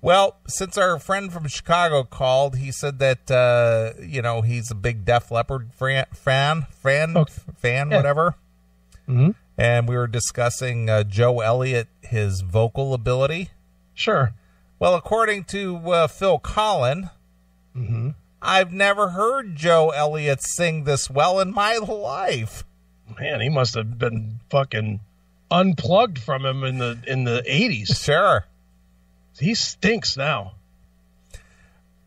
Well, since our friend from Chicago called, he said that, he's a big Def Leppard fan, whatever. Mm-hmm. And we were discussing Joe Elliott, his vocal ability. Sure. Well, according to Phil Collen, mm-hmm. I've never heard Joe Elliott sing this well in my life. Man, he must have been fucking unplugged from him in the 80s. Sure. He stinks now.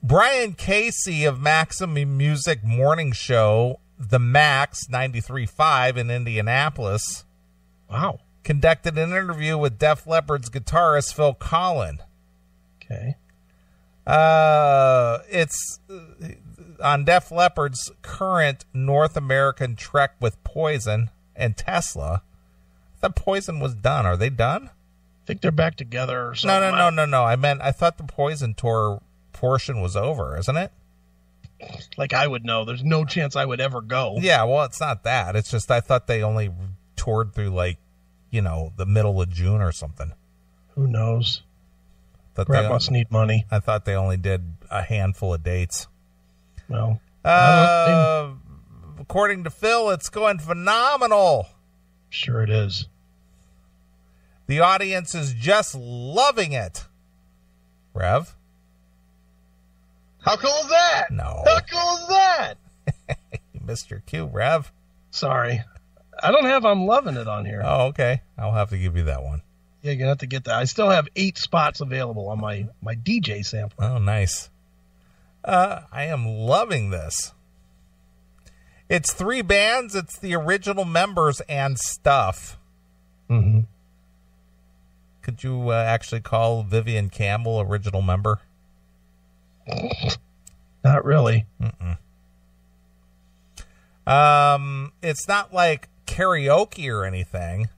Brian Casey of Maximum Music Morning Show, The Max 93.5 in Indianapolis. Wow. Conducted an interview with Def Leppard's guitarist Phil Collen. Okay. It's on Def Leppard's current North American trek with Poison and Tesla. I thought Poison was done. Are they done? I think they're back together or something. No. I thought the Poison tour portion was over, isn't it? Like I would know. There's no chance I would ever go. Yeah, well, it's not that. It's just I thought they only toured through the middle of June or something. Who knows? Brett must need money. I thought they only did a handful of dates. Well, according to Phil, it's going phenomenal. Sure it is. The audience is just loving it. Rev? How cool is that? No. How cool is that? You missed your cue, Rev. Sorry. I don't have I'm loving it on here. Oh, okay. I'll have to give you that one. Yeah, you're going to have to get that. I still have 8 spots available on my DJ sampler. Oh, nice. I am loving this. It's 3 bands. It's the original members and stuff. Mm-hmm. Could you actually call Vivian Campbell original member? Not really. It's not like karaoke or anything.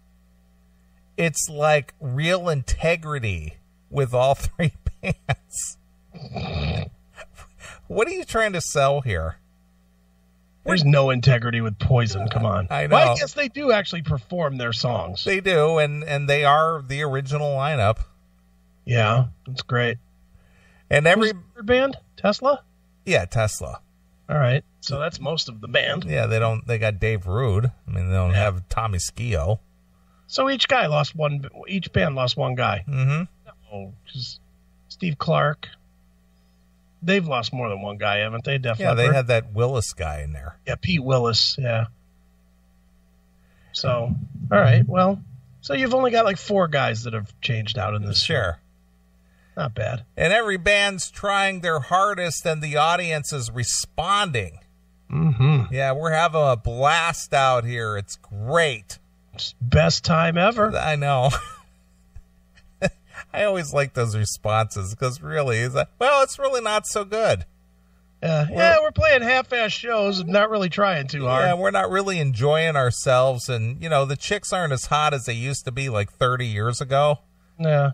It's like real integrity with all 3 bands. What are you trying to sell here? There's no integrity with Poison. Come on. I know. Well, I guess they do actually perform their songs. They do, and they are the original lineup. Yeah, that's great. And Who's the third band? Tesla? Yeah, Tesla. All right. So that's most of the band. Yeah, they got Dave Rude. I mean, they don't have Tommy Skio. So each band lost one guy. Mm-hmm. No, just Steve Clark. They've lost more than one guy, haven't they? Def Yeah, Leppard. they had that Willis guy in there. Yeah, Pete Willis, yeah. So, all right, well, so you've only got like 4 guys that have changed out in this. Sure. Not bad. And every band's trying their hardest, and the audience is responding. Mm-hmm. Yeah, we're having a blast out here. It's great. It's best time ever. I know. I always like those responses because really, it's really not so good. We're playing half-ass shows and not really trying too hard. Yeah, we're not really enjoying ourselves, and the chicks aren't as hot as they used to be like 30 years ago. Yeah,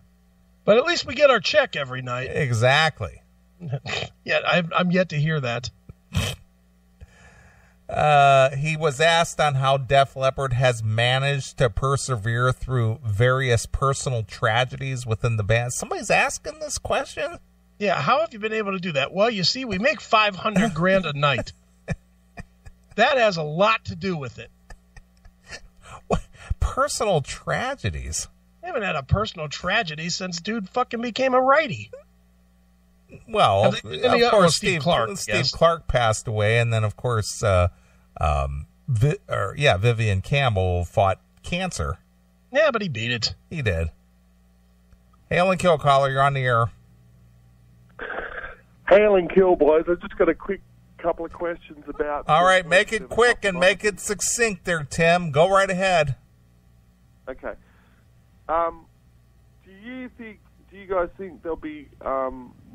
but at least we get our check every night. Exactly. Yeah, I'm yet to hear that. He was asked on how Def Leppard has managed to persevere through various personal tragedies within the band. Somebody's asking this question? Yeah, how have you been able to do that? Well, you see, we make $500,000 a night. That has a lot to do with it. What? Personal tragedies? I haven't had a personal tragedy since dude fucking became a righty. Well, of course, Steve Clark passed away, and then, of course, Vivian Campbell fought cancer. Yeah, but he beat it. He did. Hail and Kill caller, you're on the air. Hail and Kill, boys. I've just got a quick couple of questions about... All right, make it quick and make it succinct there, Tim. Go right ahead. Okay. Do you guys think there'll be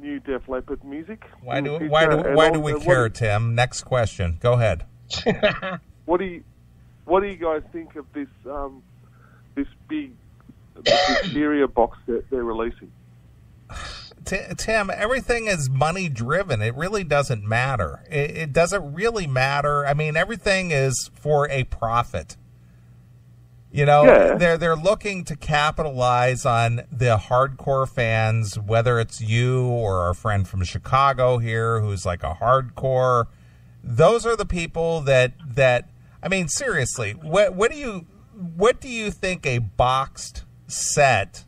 new Def Leppard music? Why do we care, Tim? Next question. Go ahead. What do you guys think of this this big Hysteria box that they're releasing? Tim, everything is money driven. It really doesn't matter. It doesn't really matter. I mean, everything is for a profit. You know, Yeah. they're looking to capitalize on the hardcore fans, whether it's you or our friend from Chicago here who's like a hardcore. Those are the people that I mean, seriously, what do you think a boxed set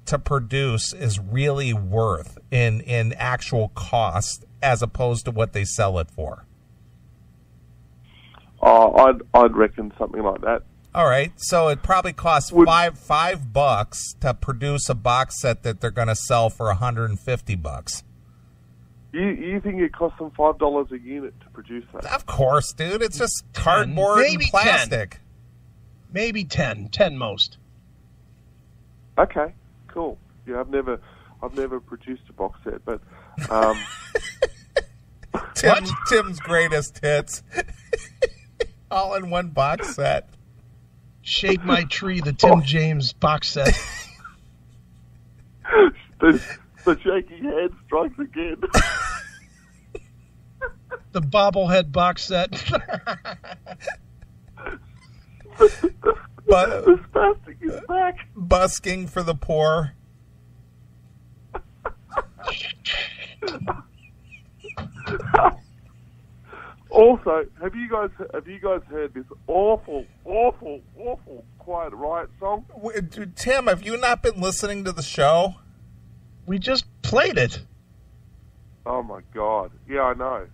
to produce is really worth in actual cost as opposed to what they sell it for? I'd reckon something like that. All right, so it probably costs $5 to produce a box set that they're going to sell for $150. You think it costs them $5 a unit to produce that? Of course, dude. It's just cardboard and maybe plastic. 10. Maybe 10 most. Okay, cool. Yeah, I've never produced a box set, but Tim's greatest hits, all in one box set. Shake My Tree, the Tim James box set. the shaky hand strikes again. The bobblehead box set. But The spastic is back. busking for the poor. Also, have you guys heard this awful Quiet Riot song? Tim, have you not been listening to the show? We just played it. Oh my God! Yeah, I know.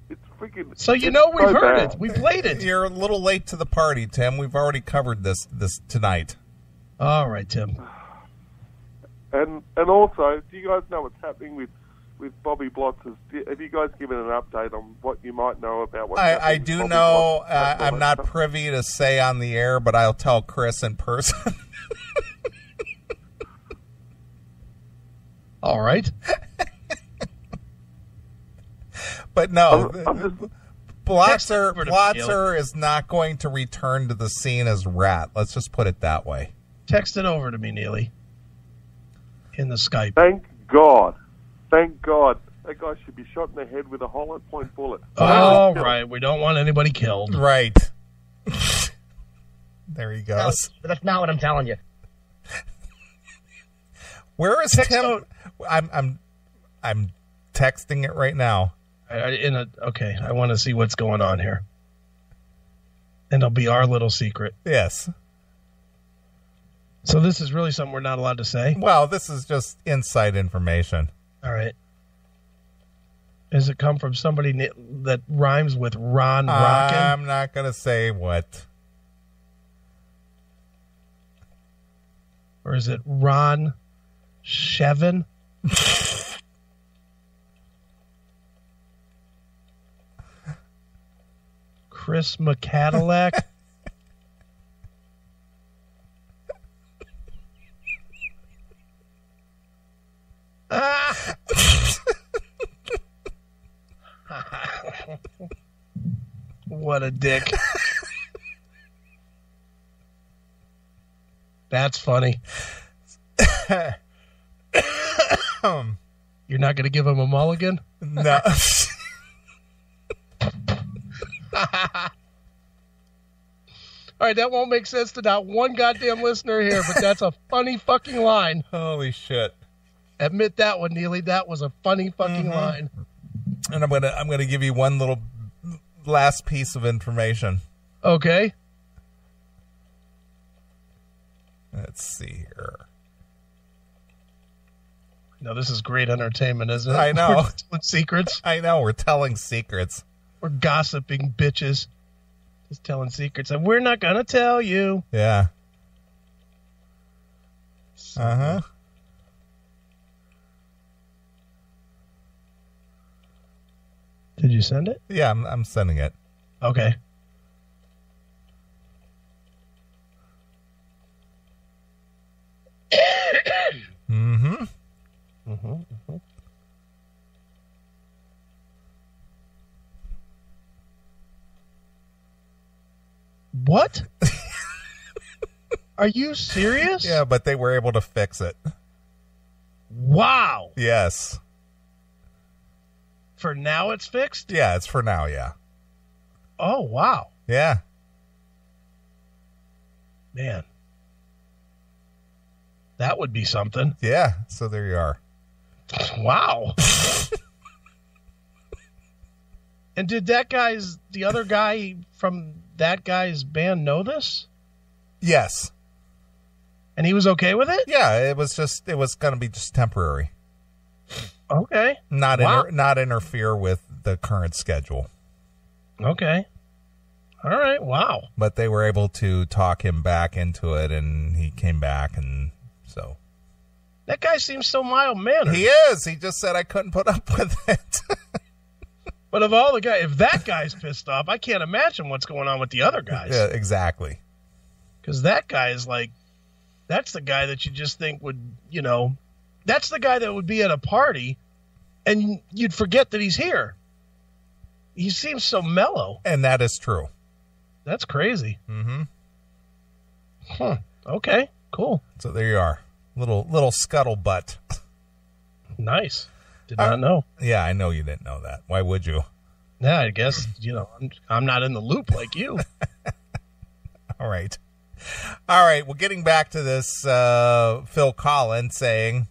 It's freaking. So you it's know we've so heard bad. it. We played it. You're a little late to the party, Tim. We've already covered this tonight. All right, Tim. And also, do you guys know what's happening with Bobby Blotz? Have you guys given an update on what you might know about what's happening? I with do Bobby know. Blotz? I'm not privy to say on the air, but I'll tell Chris in person. All right. But no, I'm just- Blotzer is not going to return to the scene as Rat. Let's just put it that way. Text it over to me, Neely. In the Skype. Thank God. Thank God. That guy should be shot in the head with a hollow point bullet. All right. We don't want anybody killed. Right. There he No, goes. but that's not what I'm telling you. Where is Tim? I'm texting it right now. Okay, I want to see what's going on here. And it'll be our little secret. Yes. So this is really something we're not allowed to say? Well, this is just inside information. All right. Does it come from somebody that rhymes with Ron Rockin'? I'm not going to say what. Or is it Ron Shevin? Chris McCadillac? What a dick. That's funny. You're not going to give him a mulligan? No. All right, that won't make sense to not one goddamn listener here, but that's a funny fucking line. Holy shit. Admit that one, Neely. That was a funny fucking line. And I'm gonna give you one little last piece of information. Okay. Let's see here. No, this is great entertainment, isn't it? I know. We're just telling secrets. I know, we're telling secrets. We're gossiping bitches. Just telling secrets. And we're not going to tell you. Yeah. Uh-huh. Did you send it? Yeah, I'm sending it. Okay. Mm-hmm. What? Are you serious? Yeah, but they were able to fix it. Wow. Yes. For now it's fixed? Yeah, it's for now, yeah. Oh, wow. Yeah. Man. That would be something. Yeah, so there you are. Wow. And did the other guy from that guy's band know this? Yes. And he was okay with it? Yeah, it was going to be just temporary. Okay. Not interfere with the current schedule. Okay. All right. Wow. But they were able to talk him back into it, and he came back, and so. That guy seems so mild-mannered. He is. He just said I couldn't put up with it. But of all the guys, if that guy's pissed off, I can't imagine what's going on with the other guys. Yeah, exactly. Because that guy is like, that's the guy that you just think would, that's the guy that would be at a party and you'd forget that he's here. He seems so mellow. And that is true. That's crazy. Mm-hmm. Huh. Okay, cool. So there you are. Little scuttlebutt. Nice. Did not know. Yeah, I know you didn't know that. Why would you? Yeah, I guess, I'm not in the loop like you. All right. Well, getting back to this, Phil Collen saying,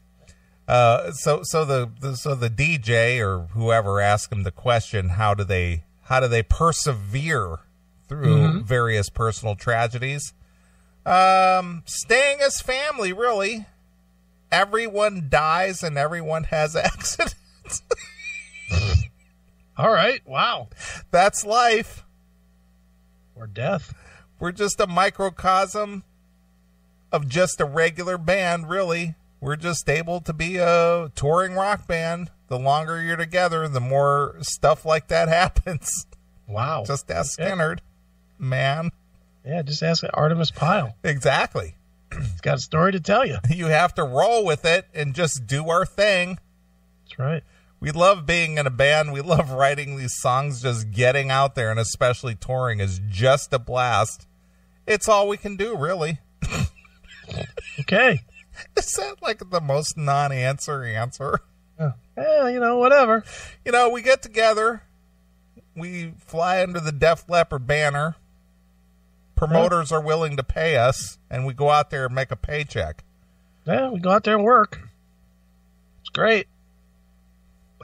so the DJ or whoever asked him the question, how do they persevere through various personal tragedies? Staying as family, really. Everyone dies and everyone has accidents. All right. Wow. That's life. Or death. We're just a microcosm of just a regular band, really. We're just able to be a touring rock band. The longer you're together, the more stuff like that happens. Wow. Just ask Skinnerd, man. Yeah, just ask Artemis Pyle. Exactly. He's got a story to tell you. You have to roll with it and just do our thing. That's right. We love being in a band. We love writing these songs. Just getting out there and especially touring is just a blast. It's all we can do, really. Okay. Is that like the most non-answer answer? Yeah, whatever. We get together. We fly under the Def Leppard banner. Promoters are willing to pay us, and we go out there and make a paycheck. Yeah, we go out there and work. It's great.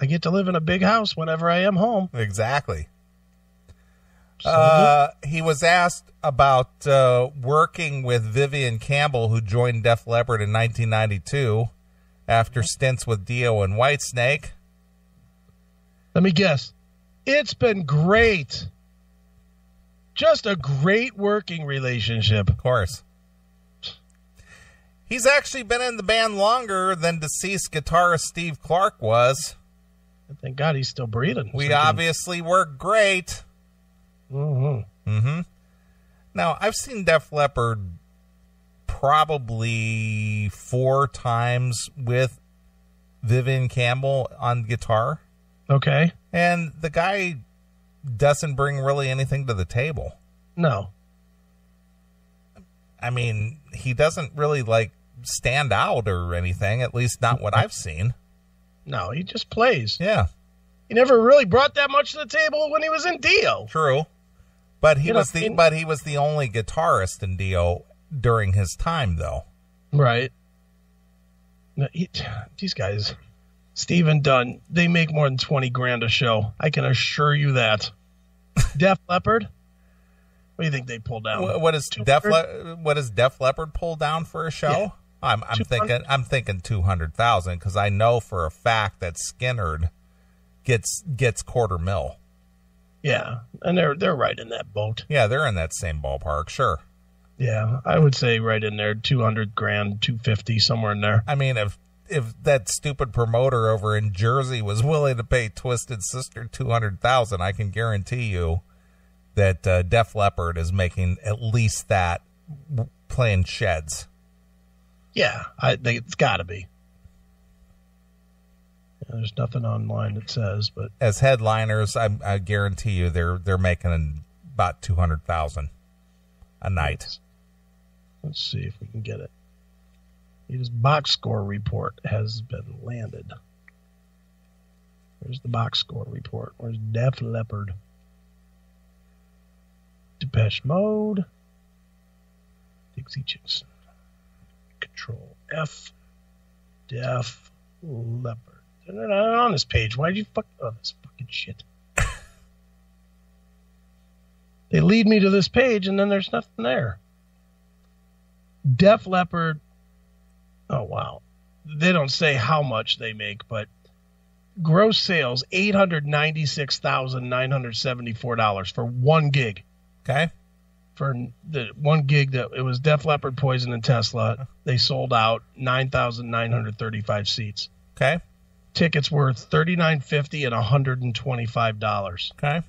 I get to live in a big house whenever I am home. Exactly. So he was asked about working with Vivian Campbell, who joined Def Leppard in 1992 after stints with Dio and Whitesnake. Let me guess. It's been great. Just a great working relationship. Of course. He's actually been in the band longer than deceased guitarist Steve Clark was. Thank God he's still breathing. We obviously work great. Now, I've seen Def Leppard probably 4 times with Vivian Campbell on guitar. Okay. And the guy doesn't bring really anything to the table. No. I mean, he doesn't really stand out or anything, at least not what I've seen. No, he just plays. Yeah. He never really brought that much to the table when he was in Dio. True. But he was the only guitarist in Dio during his time, though. Right. No, these guys, Steve and Dunn, they make more than $20,000 a show. I can assure you that. Def Leppard, what do you think they pull down? What does Def Leppard pull down for a show? Yeah. I'm thinking 200,000 because I know for a fact that Skinnerd gets $250,000. Yeah, and they're right in that boat. Yeah, they're in that same ballpark, sure. Yeah, I would say right in there, $200,000, $250,000, somewhere in there. I mean, if that stupid promoter over in Jersey was willing to pay Twisted Sister $200,000, I can guarantee you that Def Leppard is making at least that playing sheds. Yeah, I think it's got to be. Yeah, there's nothing online that says, but as headliners, I guarantee you they're making about $200,000 a night. Let's see if we can get it. His box score report has been landed. Where's the box score report? Where's Def Leppard? Depeche Mode. Dixie Chicks. Control F. Def Leppard. They're not on this page. Why'd you fuck... Oh, this fucking shit. They lead me to this page, and then there's nothing there. Def Leppard. Oh, wow. They don't say how much they make, but gross sales, $896,974 for one gig. Okay. For the one gig that it was Def Leppard, Poison, and Tesla, they sold out 9,935 seats. Okay. Tickets worth $39.50 and $125. Okay.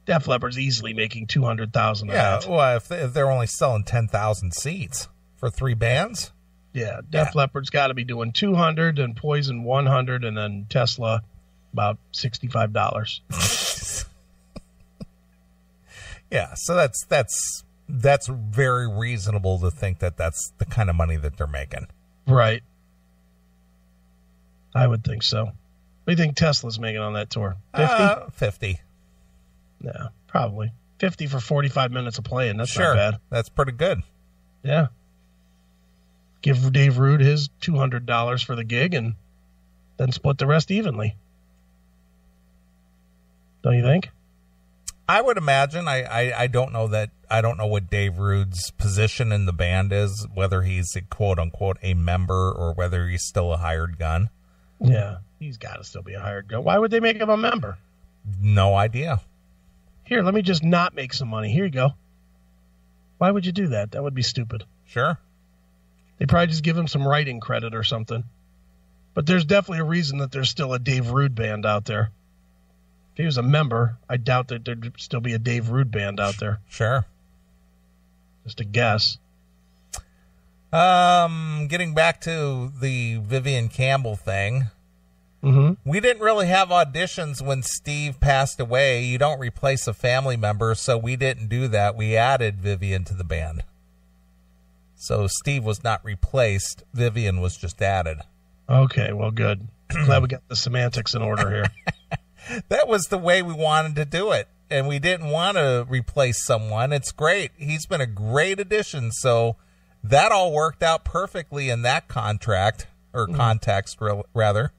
Def Leppard's easily making $200,000. Yeah. Well, if they're only selling 10,000 seats for 3 bands. Yeah. Def Leppard's got to be doing 200, and Poison 100, and then Tesla about $65. Yeah. So that's very reasonable to think that that's the kind of money that they're making. Right. I would think so. What do you think Tesla's making on that tour? 50? 50. Yeah, probably. 50 for 45 minutes of playing. That's sure. not bad. That's pretty good. Yeah. Give Dave Rude his $200 for the gig and then split the rest evenly. Don't you think? I would imagine. I don't know that. I don't know what Dave Rude's position in the band is, whether he's a quote unquote a member or whether he's still a hired gun. Yeah, he's got to still be a hired gun. Why would they make him a member? No idea. Here, let me just not make some money. Here you go. Why would you do that? That would be stupid. Sure. They probably just give him some writing credit or something. But there's definitely a reason that there's still a Dave Rude band out there. If he was a member, I doubt that there'd still be a Dave Rude band out there. Sure. Just a guess. Getting back to the Vivian Campbell thing. Mm-hmm. We didn't really have auditions when Steve passed away. You don't replace a family member, so we didn't do that. We added Vivian to the band. So Steve was not replaced. Vivian was just added. Okay, well, good. Glad we got the semantics in order here. That was the way we wanted to do it, and we didn't want to replace someone. It's great. He's been a great addition, so that all worked out perfectly in that contract, or context, rather.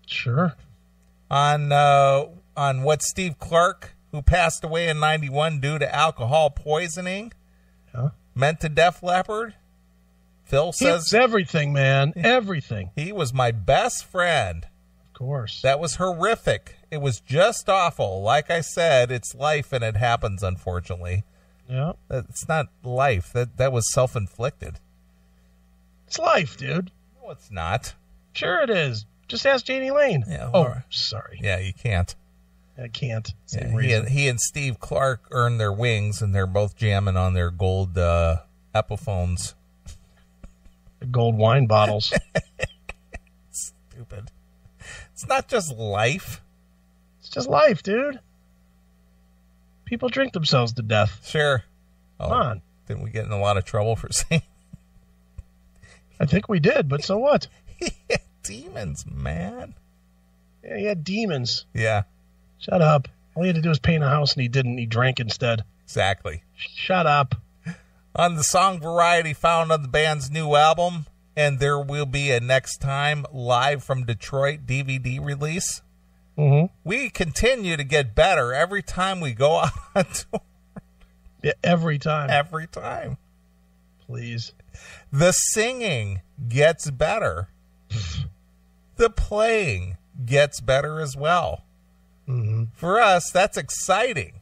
Sure. On what Steve Clark, who passed away in 91 due to alcohol poisoning, meant to Def Leppard. Phil says... It's everything, man. Everything. He was my best friend. Of course. That was horrific. It was just awful. Like I said, it's life and it happens, unfortunately. Yeah. It's not life. That was self-inflicted. It's life, dude. No, it's not. Sure it is. Just ask Janie Lane. Yeah, oh, sorry. Yeah, you can't. I can't. Yeah, he and Steve Clark earned their wings, and they're both jamming on their gold Epiphones. The gold wine bottles. Stupid. It's not just life. It's just life, dude. People drink themselves to death. Sure. Come on. Didn't we get in a lot of trouble for saying? I think we did, but so what? He had demons, man. Yeah, he had demons. Yeah. Shut up. All he had to do was paint a house, and he didn't. He drank instead. Exactly. Shut up. On the song variety found on the band's new album, and there will be a Next Time Live from Detroit DVD release. Mm-hmm. We continue to get better every time we go out on tour. Yeah, every time. Every time. Please. The singing gets better. The playing gets better as well. Mm-hmm. For us, that's exciting.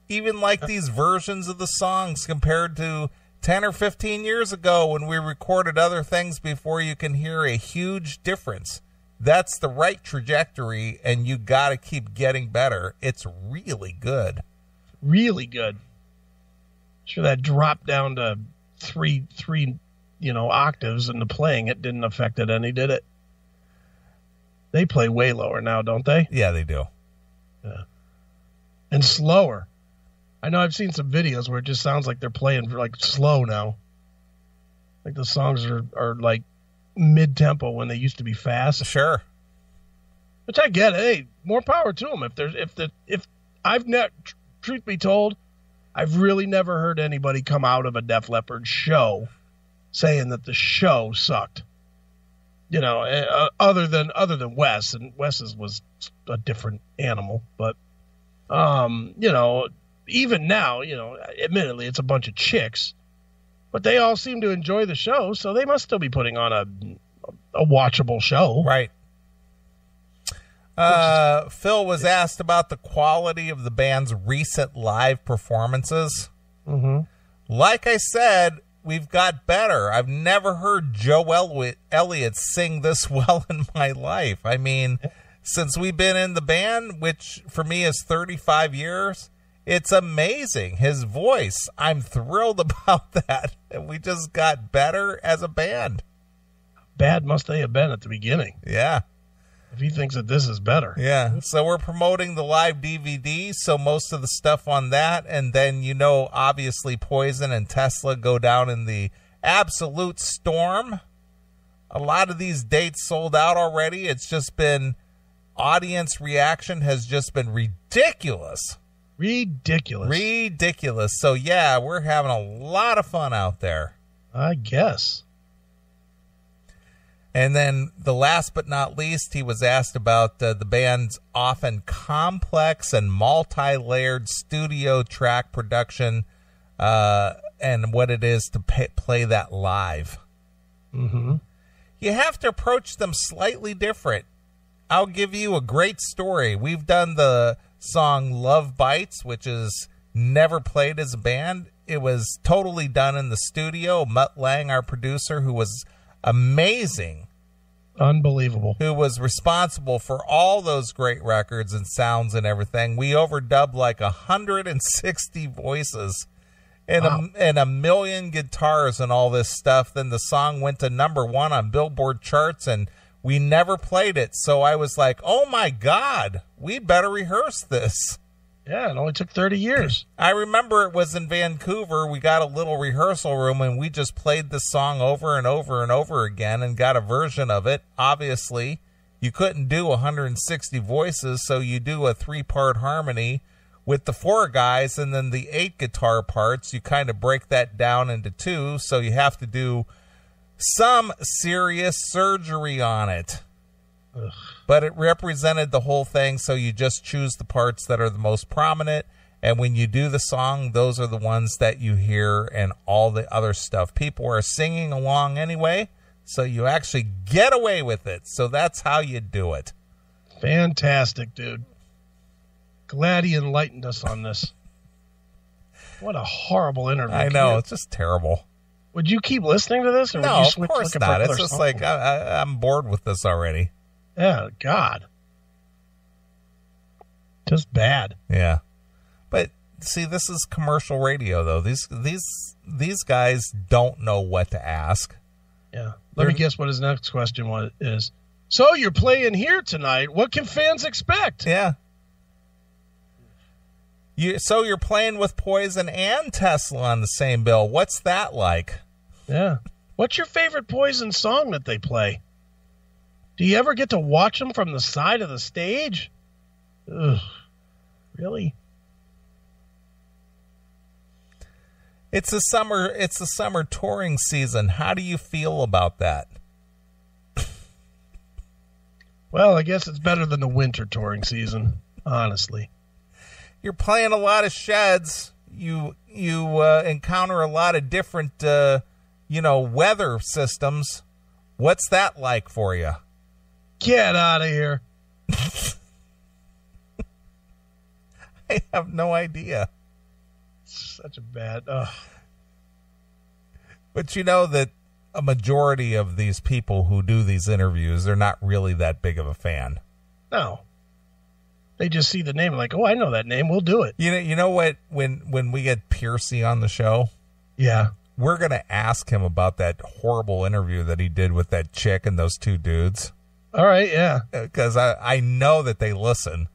Even like these versions of the songs compared to 10 or 15 years ago when we recorded other things before, you can hear a huge difference. That's the right trajectory, and you got to keep getting better. It's really good. Really good. Sure, that dropped down to three octaves in the playing. It didn't affect it any, did it? They play way lower now, don't they? Yeah, they do. Yeah. And slower. I know I've seen some videos where it just sounds like they're playing like slow now. Like the songs are like mid-tempo when they used to be fast. Sure. Which I get. Hey, more power to them. If I've truth be told, I've really never heard anybody come out of a Def Leppard show saying that the show sucked. You know, other than Wes, and Wes's was a different animal. But, you know, even now, you know, admittedly, it's a bunch of chicks, but they all seem to enjoy the show, so they must still be putting on a watchable show. Right. Phil was asked about the quality of the band's recent live performances. Mm-hmm. Like I said, we've got better. I've never heard Joe Elliott sing this well in my life. I mean, since we've been in the band, which for me is 35 years, it's amazing. His voice, I'm thrilled about that. And we just got better as a band. Bad must they have been at the beginning? Yeah. If he thinks that this is better. Yeah. So we're promoting the live DVD, so most of the stuff on that, and then, you know, obviously Poison and Tesla go down in the absolute storm. A lot of these dates sold out already. It's just been, audience reaction has just been ridiculous. Ridiculous. So, yeah, we're having a lot of fun out there. I guess. And then the last but not least, he was asked about the band's often complex and multi-layered studio track production and what it is to play that live. Mm-hmm. You have to approach them slightly different. I'll give you a great story. We've done the song Love Bites, which is never played as a band. It was totally done in the studio. Mutt Lang, our producer, who was amazing, unbelievable, who was responsible for all those great records and sounds and everything. We overdubbed like 160 voices and, wow, and a million guitars and all this stuff. Then the song went to #1 on Billboard charts, and we never played it. So I was like, oh my God, we better rehearse this. Yeah, it only took 30 years. I remember it was in Vancouver. We got a little rehearsal room, and we just played this song over and over and over again and got a version of it. Obviously, you couldn't do 160 voices, so you do a 3-part harmony with the 4 guys, and then the 8 guitar parts, you kind of break that down into 2, so you have to do some serious surgery on it. Ugh. But it represented the whole thing, so you just choose the parts that are the most prominent, and when you do the song, those are the ones that you hear, and all the other stuff. People are singing along anyway, so you actually get away with it. So that's how you do it. Fantastic, dude. Glad he enlightened us on this. What a horrible interview. I know, it's just terrible. Would you keep listening to this? Or no, would you switch of course not. It's just song? like, I'm bored with this already. Yeah, God. Just bad. Yeah. But see, this is commercial radio though. These guys don't know what to ask. Yeah. Let me guess what his next question is. So you're playing here tonight. What can fans expect? Yeah. So you're playing with Poison and Tesla on the same bill. What's that like? Yeah. What's your favorite Poison song that they play? Do you ever get to watch them from the side of the stage? Ugh. Really? It's a summer touring season. How do you feel about that? Well, I guess it's better than the winter touring season, honestly. You're playing a lot of sheds. You encounter a lot of different weather systems. What's that like for you? Get out of here. I have no idea. Such a bad... Ugh. But you know that a majority of these people who do these interviews, they're not really that big of a fan. No. They just see the name and like, oh, I know that name. We'll do it. You know what? When we get Piercy on the show, yeah, we're going to ask him about that horrible interview that he did with that chick and those 2 dudes. All right, yeah. Because I know that they listen.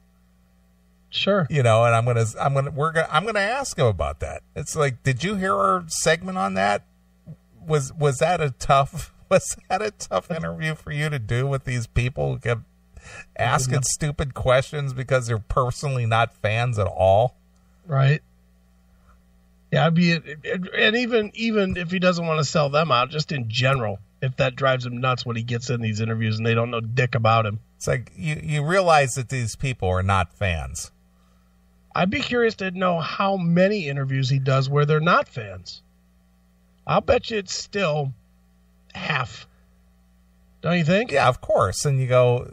Sure. And I'm gonna ask him about that. It's like, did you hear our segment on that? Was that a tough interview for you to do with these people who kept asking stupid questions because they're personally not fans at all? Right. Yeah, and even if he doesn't want to sell them out, just in general, if that drives him nuts when he gets in these interviews and they don't know dick about him. It's like you realize that these people are not fans. I'd be curious to know how many interviews he does where they're not fans. I'll bet you it's still half. Don't you think? Yeah, of course. And you go,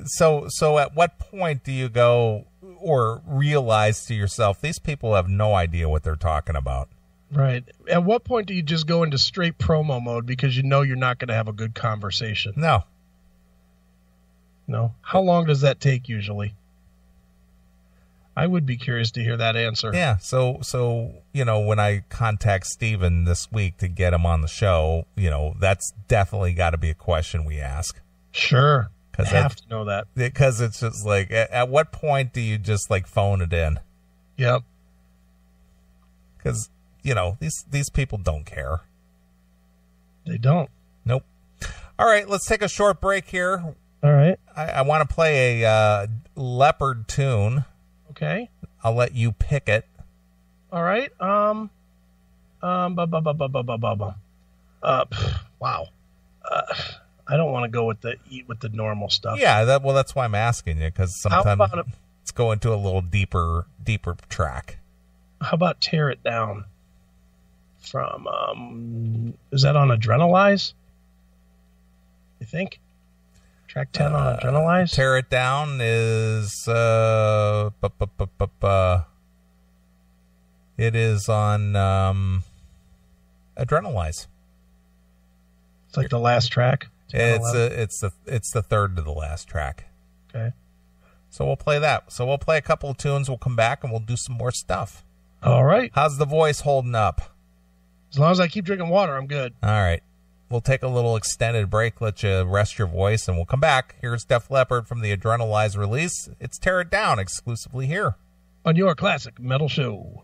so at what point do you go or realize to yourself, these people have no idea what they're talking about? Right. At what point do you just go into straight promo mode because you know you're not going to have a good conversation? No. No. How long does that take usually? I would be curious to hear that answer. Yeah. So when I contact Steven this week to get him on the show, that's definitely got to be a question we ask. Sure. I have to know that. Because it's just like, at what point do you just like phone it in? Yep. Because, these people don't care. They don't. Nope. All right, let's take a short break here. All right. I want to play a Leopard tune. Okay. I'll let you pick it. All right. Wow. I don't want to go with the normal stuff. Yeah, that's why I'm asking you, because sometimes it's going to a little deeper track. How about Tear It Down? From is that on Adrenalize? You think? Track 10 on Adrenalize? Tear It Down is it is on Adrenalize. It's like the last track. It's the third to the last track. Okay. So we'll play that. So we'll play a couple of tunes, we'll come back and we'll do some more stuff. All right. How's the voice holding up? As long as I keep drinking water, I'm good. All right. We'll take a little extended break, let you rest your voice, and we'll come back. Here's Def Leppard from the Adrenalize release. It's Tear It Down, exclusively here on your classic metal show.